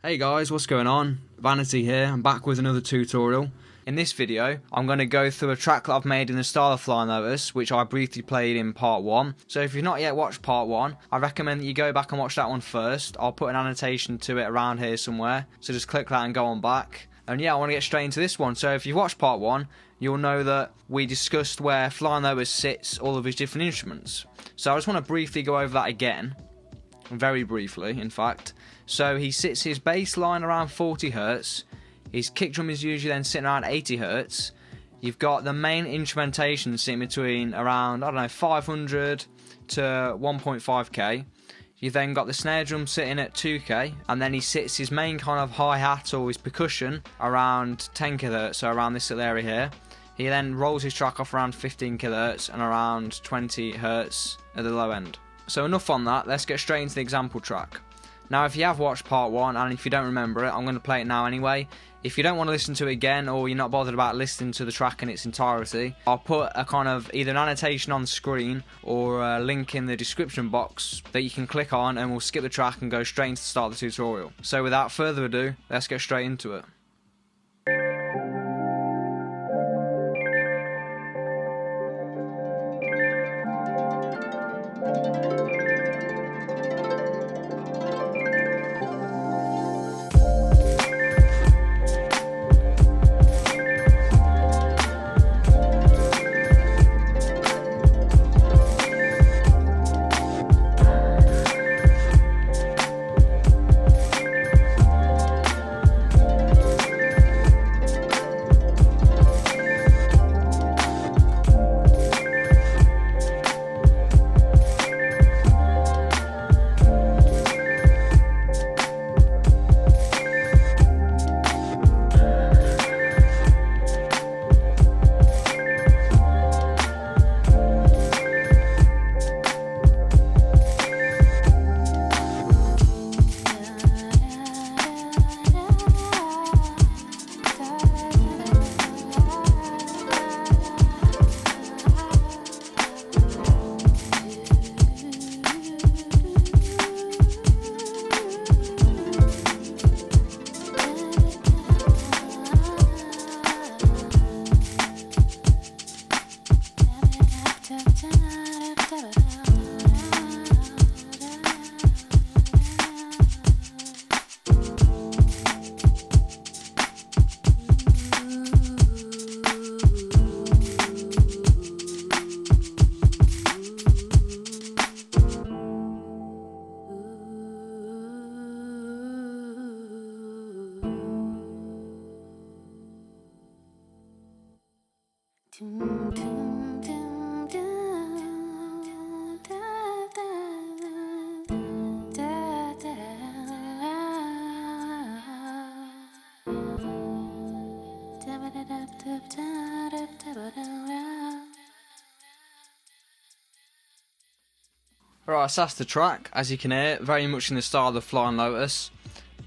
Hey guys, what's going on? Vanity here, I'm back with another tutorial. In this video, I'm going to go through a track that I've made in the style of Flying Lotus, which I briefly played in part 1. So if you've not yet watched part 1, I recommend that you go back and watch that one first. I'll put an annotation to it around here somewhere, so just click that and go on back. And yeah, I want to get straight into this one. So if you've watched part 1, you'll know that we discussed where Flying Lotus sits all of his different instruments. So I just want to briefly go over that again. Very briefly, in fact. So he sits his bass line around 40 Hz. His kick drum is usually then sitting around 80 Hz. You've got the main instrumentation sitting between around, 500 to 1.5k. You've then got the snare drum sitting at 2k, and then he sits his main kind of hi-hat or his percussion around 10 kHz, so around this little area here. He then rolls his track off around 15 kHz and around 20 Hz at the low end. So enough on that, let's get straight into the example track. Now if you have watched part 1 and if you don't remember it, I'm going to play it now anyway. If you don't want to listen to it again, or you're not bothered about listening to the track in its entirety, I'll put a kind of either an annotation on the screen or a link in the description box that you can click on, and we'll skip the track and go straight into the start of the tutorial. So without further ado, let's get straight into it. Alright, so that's the track, as you can hear, very much in the style of Flying Lotus.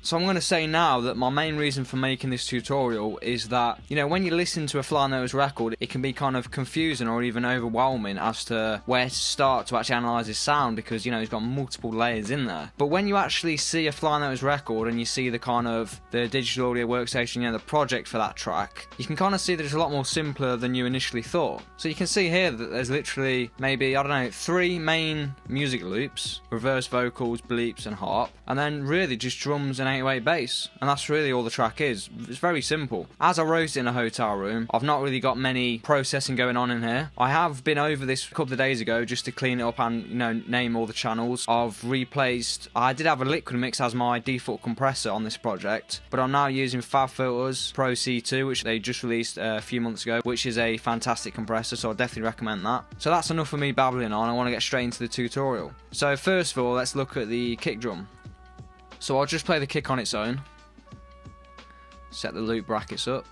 So I'm going to say now that my main reason for making this tutorial is that, when you listen to a Flying Lotus record, it can be kind of confusing or even overwhelming as to where to start to actually analyse his sound, because, he's got multiple layers in there. But when you actually see a Flying Lotus record and you see the kind of the digital audio workstation, the project for that track, you can kind of see that it's a lot more simpler than you initially thought. So you can see here that there's literally maybe, 3 main music loops: reverse vocals, bleeps and harp, and then really just drums and 808 bass, and that's really all the track is. It's very simple. As I wrote it in a hotel room, I've not really got many processing going on in here. I have been over this a couple of days ago just to clean it up and name all the channels. I've replaced, I did have a liquid mix as my default compressor on this project, but I'm now using FabFilter's Pro C2, which they just released a few months ago, which is a fantastic compressor, so I definitely recommend that. So that's enough of me babbling on. I want to get straight into the tutorial. So first of all, let's look at the kick drum. So I'll just play the kick on its own, set the loop brackets up.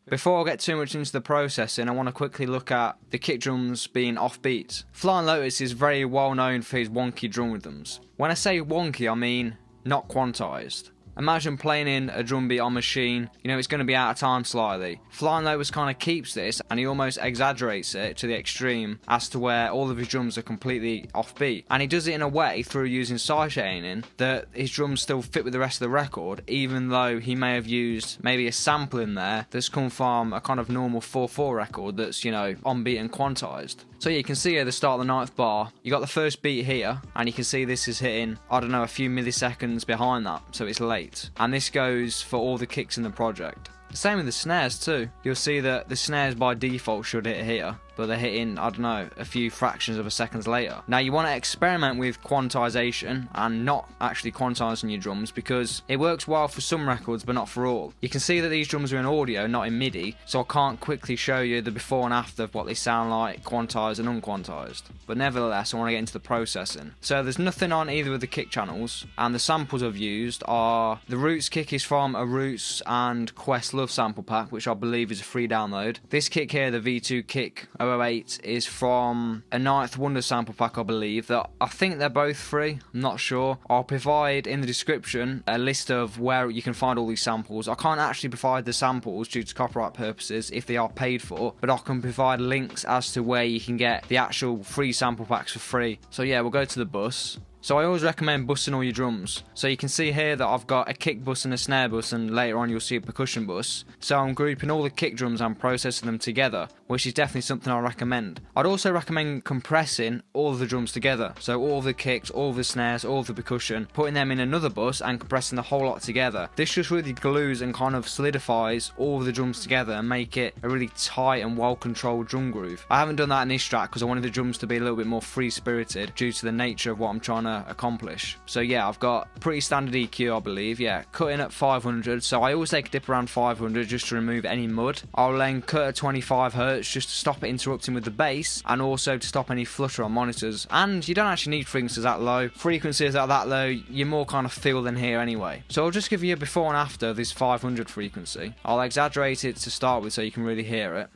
Before I get too much into the processing, I want to quickly look at the kick drums being offbeat. Flying Lotus is very well known for his wonky drum rhythms. When I say wonky, I mean not quantized. imagine playing in a drum beat on machine, you know, it's going to be out of time slightly. Flying Lotus kind of keeps this, and he almost exaggerates it to the extreme as to where all of his drums are completely offbeat. And he does it in a way through using sidechaining that his drums still fit with the rest of the record, even though he may have used maybe a sample in there that's come from a kind of normal 4/4 record that's, you know, on beat and quantized. So yeah, you can see here the start of the 9th bar, you got the first beat here, and you can see this is hitting, I don't know, a few milliseconds behind that, so it's late. And this goes for all the kicks in the project. Same with the snares too. You'll see that the snares by default should hit here, but they're hitting, I don't know, a few fractions of a second later. Now you want to experiment with quantization and not actually quantizing your drums, because it works well for some records but not for all. You can see that these drums are in audio, not in MIDI, so I can't quickly show you the before and after of what they sound like quantized and unquantized. But nevertheless, I want to get into the processing. So there's nothing on either of the kick channels, and the samples I've used are, the Roots kick is from a Roots and Quest Love sample pack, which I believe is a free download. This kick here, the V2 kick 008, is from a Ninth Wonder sample pack, I believe. That I think they're both free, I'm not sure. I'll provide in the description a list of where you can find all these samples. I can't actually provide the samples due to copyright purposes if they are paid for, but I can provide links as to where you can get the actual free sample packs for free. So yeah, we'll go to the bus. So I always recommend bussing all your drums. So you can see here that I've got a kick bus and a snare bus, and later on you'll see a percussion bus. So I'm grouping all the kick drums and processing them together, which is definitely something I recommend. I'd also recommend compressing all of the drums together. So all of the kicks, all of the snares, all of the percussion, putting them in another bus and compressing the whole lot together. This just really glues and kind of solidifies all of the drums together and make it a really tight and well controlled drum groove. I haven't done that in this track because I wanted the drums to be a little bit more free spirited due to the nature of what I'm trying to accomplish. So yeah, I've got pretty standard EQ, I believe. Yeah, cutting at 500, so I always take a dip around 500 just to remove any mud. I'll then cut at 25 Hz just to stop it interrupting with the bass, and also to stop any flutter on monitors. And you don't actually need frequencies that low. Frequencies that are that low, you more kind of feel than hear anyway. So I'll just give you a before and after of this 500 frequency. I'll exaggerate it to start with so you can really hear it.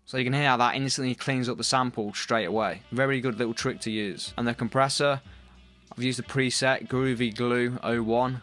So you can hear how that instantly cleans up the sample straight away. Very good little trick to use. And the compressor, I've used the preset Groovy Glue 01.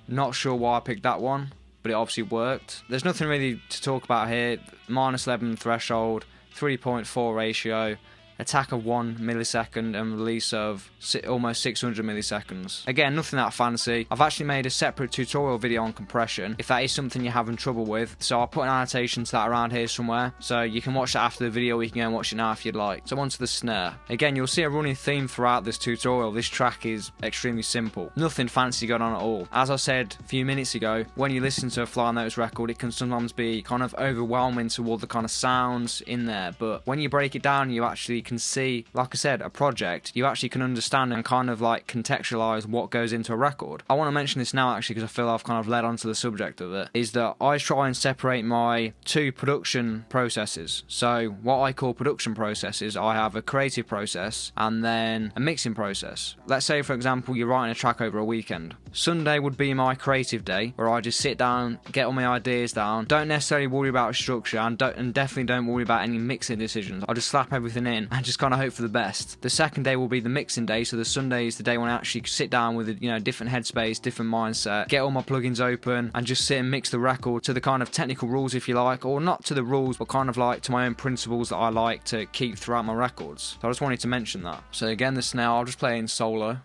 Not sure why I picked that one, but it obviously worked. There's nothing really to talk about here. -11 threshold, 3.4 ratio, attack of 1 millisecond and release of almost 600 milliseconds. Again, nothing that fancy. I've actually made a separate tutorial video on compression if that is something you're having trouble with, so I'll put an annotation to that around here somewhere, so you can watch that after the video, or you can go and watch it now if you'd like. So onto the snare. Again, you'll see a running theme throughout this tutorial. This track is extremely simple. Nothing fancy going on at all. As I said a few minutes ago, when you listen to a Flying Lotus record, it can sometimes be kind of overwhelming to all the kind of sounds in there, but when you break it down, you actually can see, like I said, a project. You actually can understand and kind of like contextualize what goes into a record. I want to mention this now actually because I feel I've kind of led onto the subject of it, is that I try and separate my two production processes. So what I call production processes, I have a creative process and then a mixing process. Let's say for example you're writing a track over a weekend. Sunday would be my creative day where I just sit down, get all my ideas down, don't necessarily worry about structure, and definitely don't worry about any mixing decisions. I just slap everything in and just kind of hope for the best. The second day will be the mixing day, so the Sunday is the day when I actually sit down with a different headspace, different mindset, get all my plugins open and just sit and mix the record to the kind of technical rules, if you like, or not to the rules, but kind of like to my own principles that I like to keep throughout my records. So I just wanted to mention that. So again, the snare, I'll just play in solo.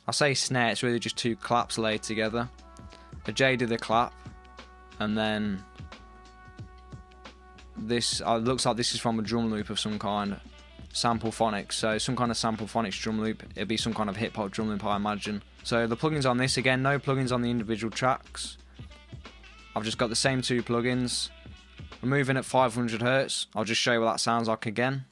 I say snare, it's really just two claps laid together. A J did the clap, and then this looks like this is from a drum loop of some kind, sample phonics. So some kind of sample phonics drum loop. It'd be some kind of hip hop drum loop, I imagine. So the plugins on this, again, no plugins on the individual tracks. I've just got the same two plugins. We're moving at 500 Hz. I'll just show you what that sounds like again.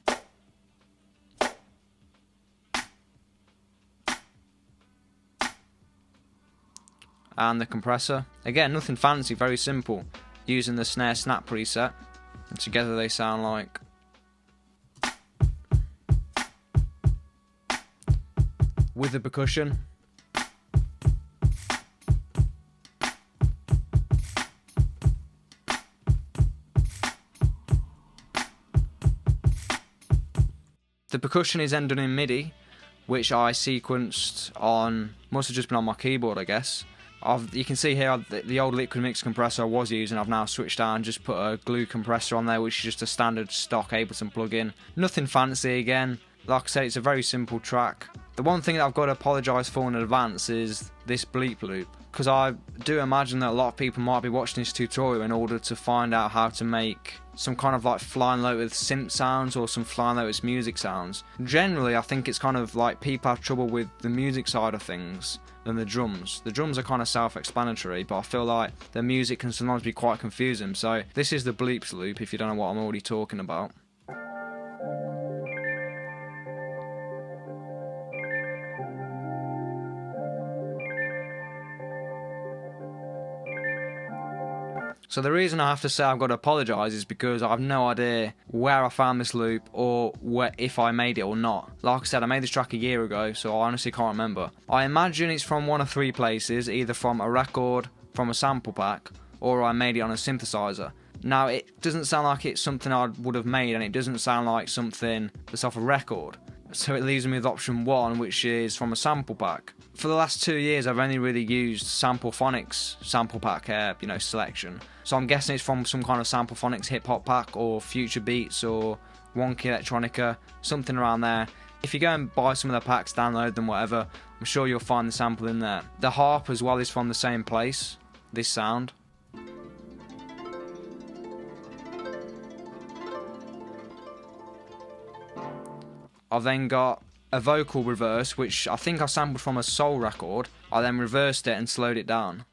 And the compressor. Again, nothing fancy, very simple. using the snare snap preset, and together they sound like. With the percussion. The percussion is ended in MIDI, which I sequenced on, must have just been on my keyboard, I guess. You can see here the old liquid mix compressor I was using, I've now switched out and just put a glue compressor on there, which is just a standard stock Ableton plugin. Nothing fancy again. Like I say, it's a very simple track. The one thing that I've got to apologise for in advance is this bleep loop, because I do imagine that a lot of people might be watching this tutorial in order to find out how to make some kind of like Flying Lotus synth sounds or some Flying Lotus music sounds. Generally, I think it's kind of like people have trouble with the music side of things than the drums. The drums are kind of self-explanatory, but I feel like the music can sometimes be quite confusing. So this is the Bleeps Loop, if you don't know what I'm already talking about. So the reason I have to say I've got to apologise is because I have no idea where I found this loop or if I made it or not. Like I said, I made this track a year ago, so I honestly can't remember. I imagine it's from one of three places, either from a record, from a sample pack, or I made it on a synthesizer. Now, it doesn't sound like it's something I would have made, and it doesn't sound like something that's off a record. So it leaves me with option one, which is from a sample pack. For the last 2 years, I've only really used Samplephonics sample pack selection. So I'm guessing it's from some kind of Samplephonics hip hop pack or Future Beats or Wonky Electronica, something around there. If you go and buy some of the packs, download them, whatever, I'm sure you'll find the sample in there. The harp as well is from the same place, this sound. I've then got a vocal reverse, which I think I sampled from a soul record. I then reversed it and slowed it down.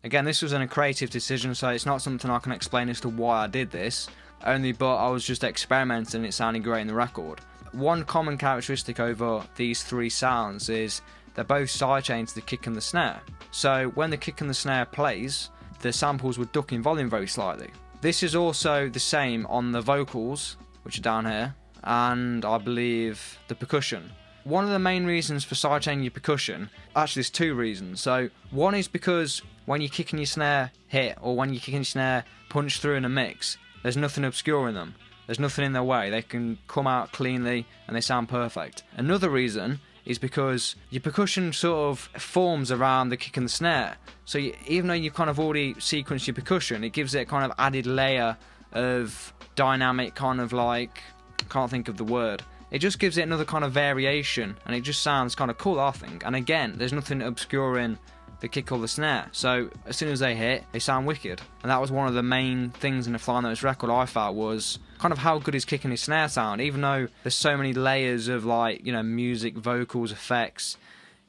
Again, this was a creative decision, so it's not something I can explain as to why I did this, but I was just experimenting and it sounded great in the record. One common characteristic over these three sounds is they're both sidechained to the kick and the snare. So when the kick and the snare plays, the samples would duck in volume very slightly. This is also the same on the vocals, which are down here, and I believe the percussion. One of the main reasons for sidechaining your percussion, actually there's two reasons. So one is because when your kick and your snare hit, or when your kick and your snare punch through in a mix, there's nothing obscuring them. There's nothing in their way. They can come out cleanly and they sound perfect. Another reason is because your percussion sort of forms around the kick and the snare. So even though you've kind of already sequenced your percussion, it gives it a kind of added layer of dynamic kind of like, can't think of the word. It just gives it another kind of variation, and it just sounds kind of cool, I think. And again, there's nothing obscuring the kick or the snare, so as soon as they hit, they sound wicked. And that was one of the main things in the Flying Lotus record I felt was kind of how good his kick and his snare sound. Even though there's so many layers of like, music, vocals, effects,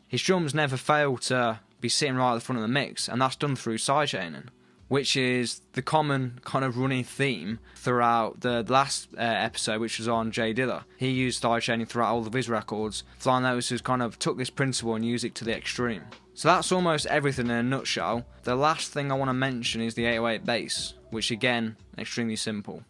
his drums never fail to be sitting right at the front of the mix, and that's done through sidechaining, which is the common kind of running theme throughout the last episode, which was on Jay Dilla. He used sidechaining throughout all of his records. Flying Lotus has kind of took this principle and used it to the extreme. So that's almost everything in a nutshell. The last thing I want to mention is the Aoa Bass, which again, extremely simple.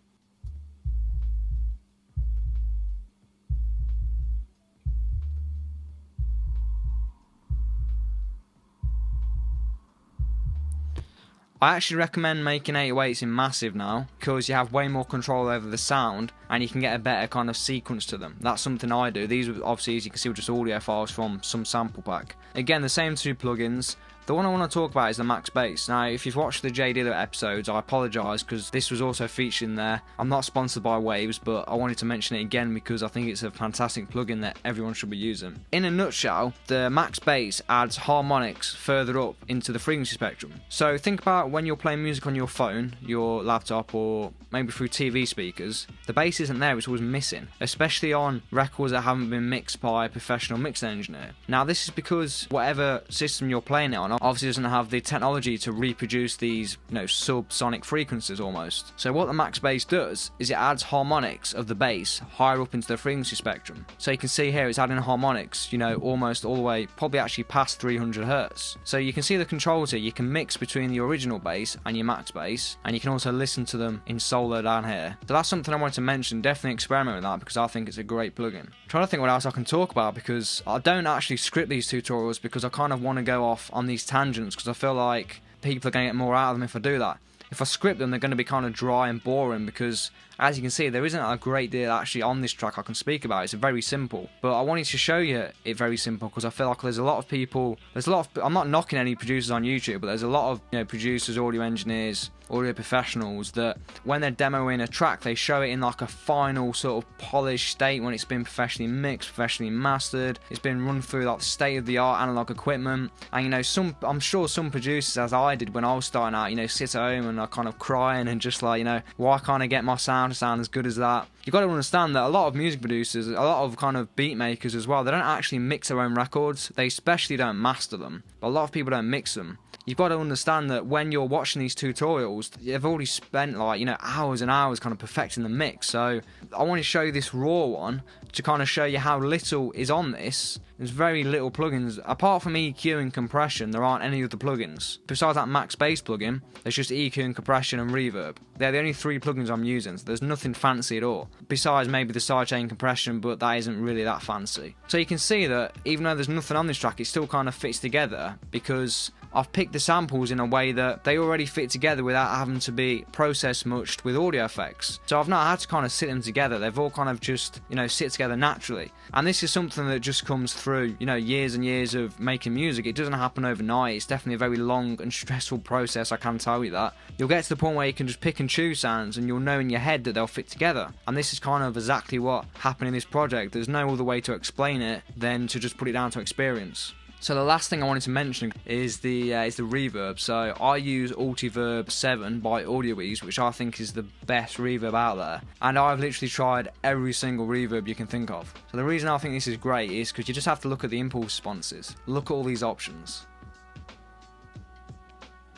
I actually recommend making 808s in massive now, because you have way more control over the sound and you can get a better kind of sequence to them. That's something I do. These obviously, as you can see, were just audio files from some sample pack. Again, the same two plugins. The one I want to talk about is the Max Bass. Now, if you've watched the Jay Dilla episodes, I apologise because this was also featured in there. I'm not sponsored by Waves, but I wanted to mention it again because I think it's a fantastic plugin that everyone should be using. In a nutshell, the Max Bass adds harmonics further up into the frequency spectrum. So think about when you're playing music on your phone, your laptop, or maybe through TV speakers, the bass isn't there, it's always missing, especially on records that haven't been mixed by a professional mix engineer. Now, this is because whatever system you're playing it on, now obviously doesn't have the technology to reproduce these, subsonic frequencies almost. So what the max bass does is it adds harmonics of the bass higher up into the frequency spectrum. So you can see here it's adding harmonics, almost all the way, probably actually past 300 Hz. So you can see the controls here. You can mix between the original bass and your max bass, and you can also listen to them in solo down here. So that's something I wanted to mention. Definitely experiment with that because I think it's a great plugin. I'm trying to think what else I can talk about because I don't actually script these tutorials because I kind of want to go off on these tangents because I feel like people are going to get more out of them if I do that. If I script them, they're going to be kind of dry and boring because, as you can see, there isn't a great deal actually on this track I can speak about. It's very simple. But I wanted to show you it very simple because I feel like there's a lot of people, I'm not knocking any producers on YouTube, but there's a lot of producers, audio engineers, audio professionals that when they're demoing a track, they show it in like a final sort of polished state when it's been professionally mixed, professionally mastered, it's been run through like state-of-the-art analog equipment. And I'm sure some producers, as I did when I was starting out, sit at home and are kind of crying and just like, why can't I get my sound to sound as good as that? You've got to understand that a lot of music producers, a lot of kind of beat makers as well, they don't actually mix their own records. They especially don't master them. But a lot of people don't mix them. You've got to understand that when you're watching these tutorials, you've already spent hours and hours kind of perfecting the mix. So I want to show you this raw one to kind of show you how little is on this. There's very little plugins. Apart from EQ and compression, there aren't any other plugins. Besides that max bass plugin, there's just EQ and compression and reverb. They're the only 3 plugins I'm using, so there's nothing fancy at all. Besides maybe the sidechain compression, but that isn't really that fancy. So you can see that even though there's nothing on this track, it still kind of fits together because I've picked the samples in a way that they already fit together without having to be processed much with audio effects. So I've not had to kind of sit them together. They've all kind of just, sit together naturally. And this is something that just comes through, years and years of making music. It doesn't happen overnight. It's definitely a very long and stressful process, I can tell you that. You'll get to the point where you can just pick and choose sounds and you'll know in your head that they'll fit together. And this is kind of exactly what happened in this project. There's no other way to explain it than to just put it down to experience. So the last thing I wanted to mention is the reverb. So I use Ultiverb 7 by AudioEase, which I think is the best reverb out there. And I've literally tried every single reverb you can think of. So the reason I think this is great is because you just have to look at the impulse responses. Look at all these options.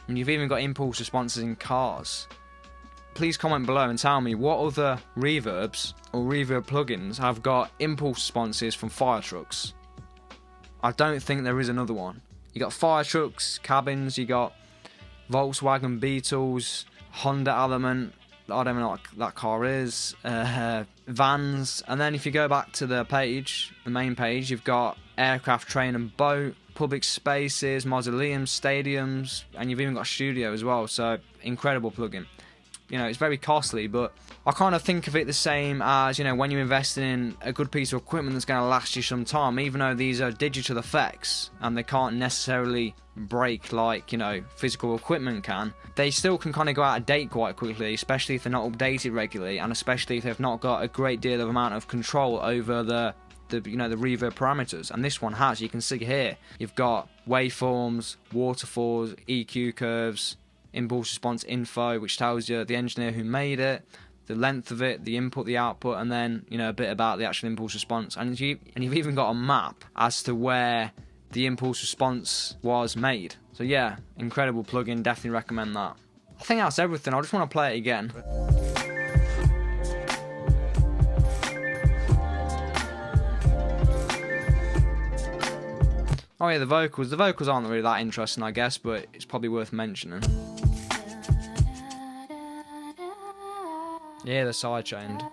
And you've even got impulse responses in cars. Please comment below and tell me what other reverbs or reverb plugins have got impulse responses from fire trucks. I don't think there is another one. You got fire trucks, cabins, you got Volkswagen Beetles, Honda Element, I don't know what that car is, vans, and then if you go back to the page, the main page, you've got aircraft, train and boat, public spaces, mausoleums, stadiums, and you've even got studio as well, so incredible plugin. It's very costly, but I kind of think of it the same as, when you're investing in a good piece of equipment that's going to last you some time, even though these are digital effects and they can't necessarily break like, physical equipment can, they still can kind of go out of date quite quickly, especially if they're not updated regularly, and especially if they've not got a great deal of amount of control over the reverb parameters. And this one has. You can see here, you've got waveforms, waterfalls, EQ curves, impulse response info, which tells you the engineer who made it, the length of it, the input, the output, and then a bit about the actual impulse response. And you've even got a map as to where the impulse response was made. So yeah, incredible plugin, definitely recommend that. I think that's everything. I just want to play it again. Oh yeah, the vocals. The vocals aren't really that interesting, I guess, but it's probably worth mentioning. Yeah, they're sidechained.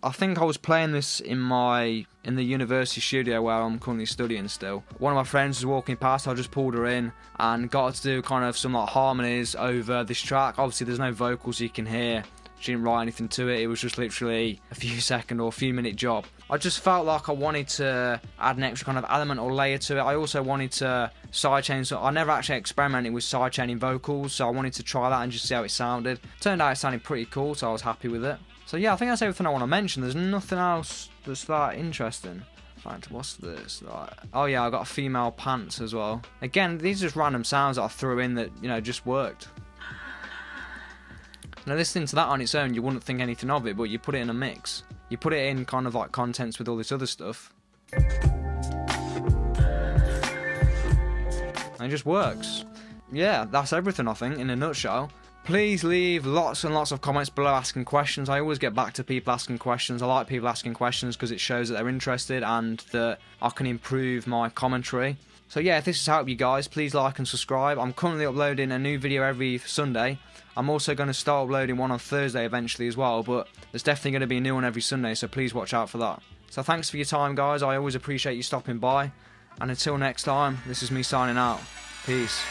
I think I was playing this in the university studio where I'm currently studying still. One of my friends was walking past, I just pulled her in and got her to do kind of some harmonies over this track. Obviously there's no vocals you can hear. She didn't write anything to it. It was just literally a few second or a few minute job. I just felt like I wanted to add an extra kind of element or layer to it. I also wanted to sidechain, so I never actually experimented with sidechaining vocals, so I wanted to try that and just see how it sounded. Turned out it sounded pretty cool, so I was happy with it. So yeah, I think that's everything I want to mention. There's nothing else that's that interesting. In fact, what's this? Oh yeah, I got a female pants as well. Again, these are just random sounds that I threw in that, just worked. Now listening to that on its own, you wouldn't think anything of it, but you put it in a mix. You put it in kind of like contents with all this other stuff. and it just works. Yeah, that's everything I think in a nutshell. Please leave lots and lots of comments below asking questions. I always get back to people asking questions. I like people asking questions because it shows that they're interested and that I can improve my commentary. So yeah, if this has helped you guys, please like and subscribe. I'm currently uploading a new video every Sunday. I'm also going to start uploading one on Thursday eventually as well, but there's definitely going to be a new one every Sunday, so please watch out for that. So thanks for your time, guys. I always appreciate you stopping by. And until next time, this is me signing out. Peace.